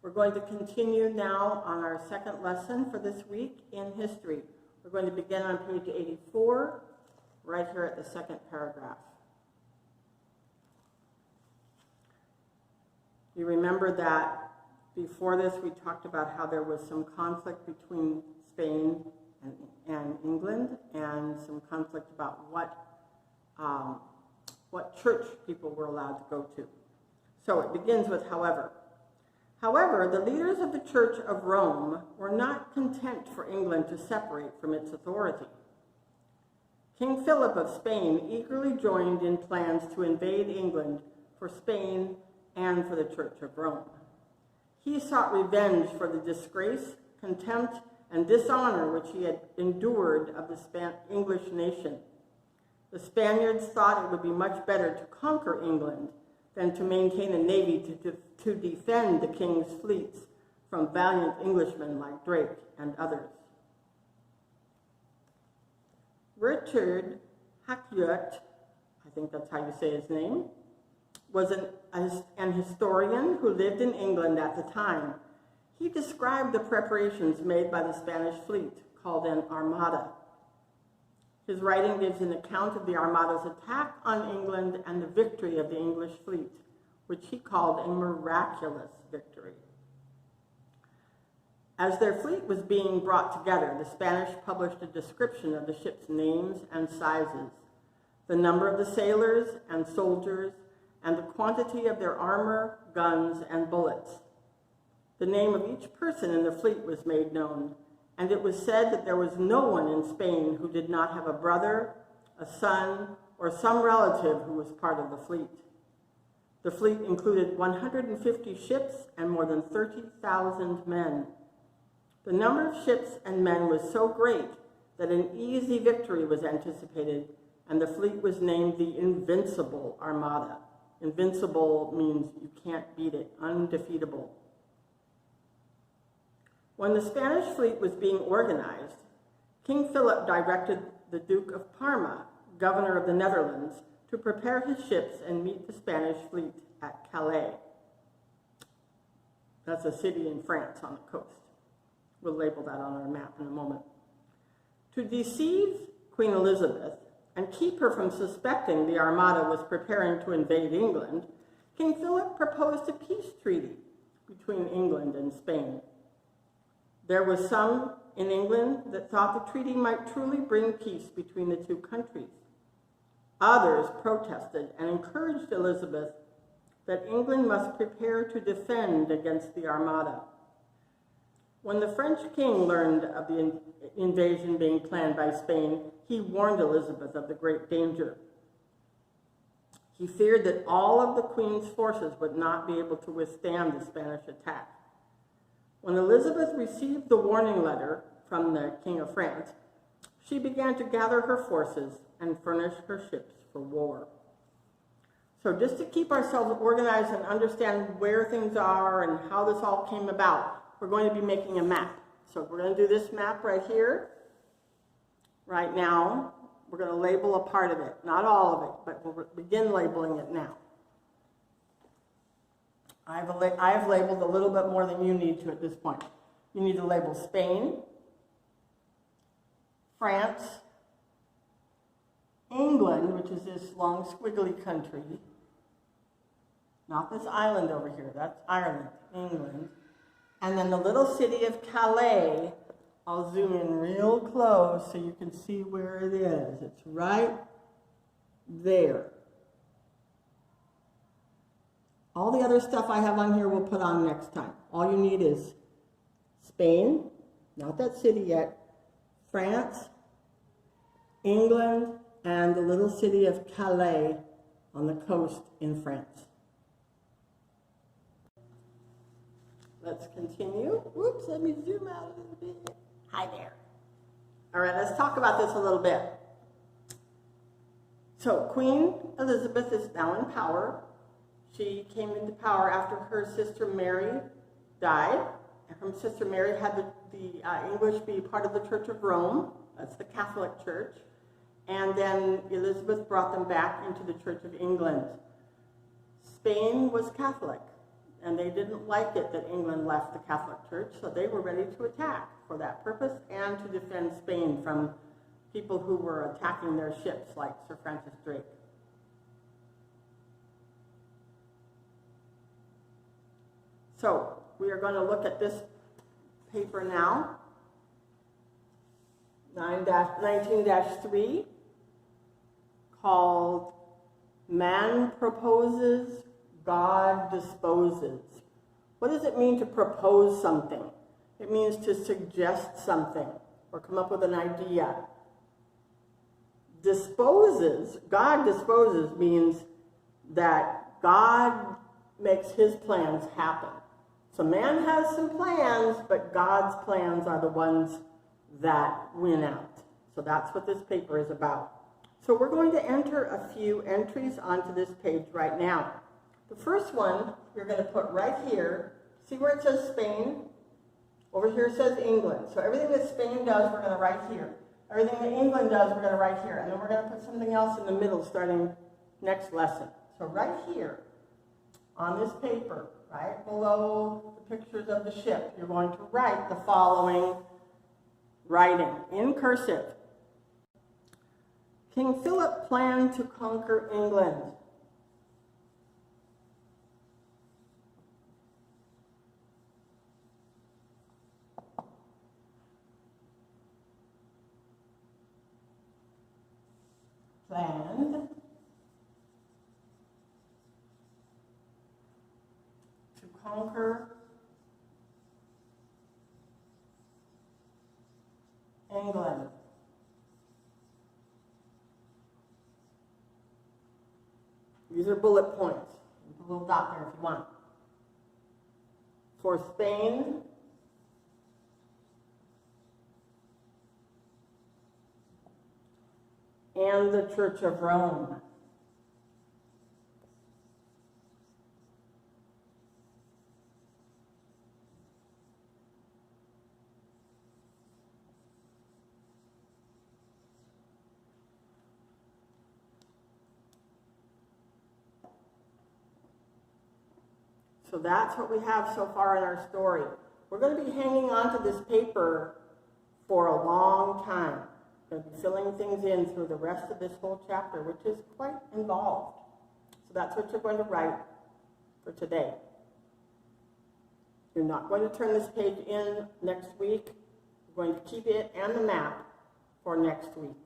We're going to continue now on our second lesson for this week in history. We're going to begin on page 84, right here at the second paragraph. You remember that before this we talked about how there was some conflict between Spain and England, and some conflict about what church people were allowed to go to. So it begins with however. However, the leaders of the Church of Rome were not content for England to separate from its authority. King Philip of Spain eagerly joined in plans to invade England for Spain and for the Church of Rome. He sought revenge for the disgrace, contempt, and dishonor which he had endured of the English nation. The Spaniards thought it would be much better to conquer England than to maintain a navy to defend the king's fleets from valiant Englishmen like Drake and others. Richard Hakluyt, I think that's how you say his name, was an historian who lived in England at the time. He described the preparations made by the Spanish fleet, called an Armada. His writing gives an account of the Armada's attack on England and the victory of the English fleet, which he called a miraculous victory. As their fleet was being brought together, the Spanish published a description of the ship's names and sizes, the number of the sailors and soldiers, and the quantity of their armor, guns, and bullets. The name of each person in the fleet was made known, and it was said that there was no one in Spain who did not have a brother, a son, or some relative who was part of the fleet. The fleet included 150 ships and more than 30,000 men. The number of ships and men was so great that an easy victory was anticipated, and the fleet was named the Invincible Armada. Invincible means you can't beat it, undefeatable. When the Spanish fleet was being organized, King Philip directed the Duke of Parma, governor of the Netherlands, to prepare his ships and meet the Spanish fleet at Calais. That's a city in France on the coast. We'll label that on our map in a moment. To deceive Queen Elizabeth and keep her from suspecting the Armada was preparing to invade England, King Philip proposed a peace treaty between England and Spain. There was some in England that thought the treaty might truly bring peace between the two countries. Others protested and encouraged Elizabeth that England must prepare to defend against the Armada. When the French king learned of the invasion being planned by Spain, he warned Elizabeth of the great danger. He feared that all of the Queen's forces would not be able to withstand the Spanish attack. When Elizabeth received the warning letter from the King of France, she began to gather her forces and furnish her ships for war. So just to keep ourselves organized and understand where things are and how this all came about, we're going to be making a map. So we're going to do this map right here. Right now, we're going to label a part of it. Not all of it, but we'll begin labeling it now. I've labeled a little bit more than you need to at this point. You need to label Spain, France, England, which is this long squiggly country, not this island over here, that's Ireland, England, and then the little city of Calais. I'll zoom in real close so you can see where it is. It's right there. All the other stuff I have on here we'll put on next time. All you need is Spain, not that city yet, France, England, and the little city of Calais on the coast in France. Let's continue. Whoops, let me zoom out a little bit. Hi there. All right, let's talk about this a little bit. So Queen Elizabeth is now in power. She came into power after her sister Mary died. And her sister Mary had the English be part of the Church of Rome. That's the Catholic Church. And then Elizabeth brought them back into the Church of England. Spain was Catholic, and they didn't like it that England left the Catholic Church, so they were ready to attack for that purpose and to defend Spain from people who were attacking their ships like Sir Francis Drake. So we are going to look at this paper now, 19-3, called Man Proposes, God Disposes. What does it mean to propose something? It means to suggest something or come up with an idea. Disposes, God disposes means that God makes his plans happen. So man has some plans, but God's plans are the ones that win out. So that's what this paper is about. So we're going to enter a few entries onto this page right now. The first one you're going to put right here. See where it says Spain? Over here it says England. So everything that Spain does, we're going to write here. Everything that England does, we're going to write here. And then we're going to put something else in the middle starting next lesson. So right here on this paper, right below the pictures of the ship, you're going to write the following writing in cursive. King Philip planned to conquer England. Planned to conquer England. These are bullet points. Put a little dot there if you want. For Spain, and the Church of Rome. So that's what we have so far in our story. We're going to be hanging on to this paper for a long time. We're going to be filling things in through the rest of this whole chapter, which is quite involved. So that's what you're going to write for today. You're not going to turn this page in next week. You're going to keep it and the map for next week.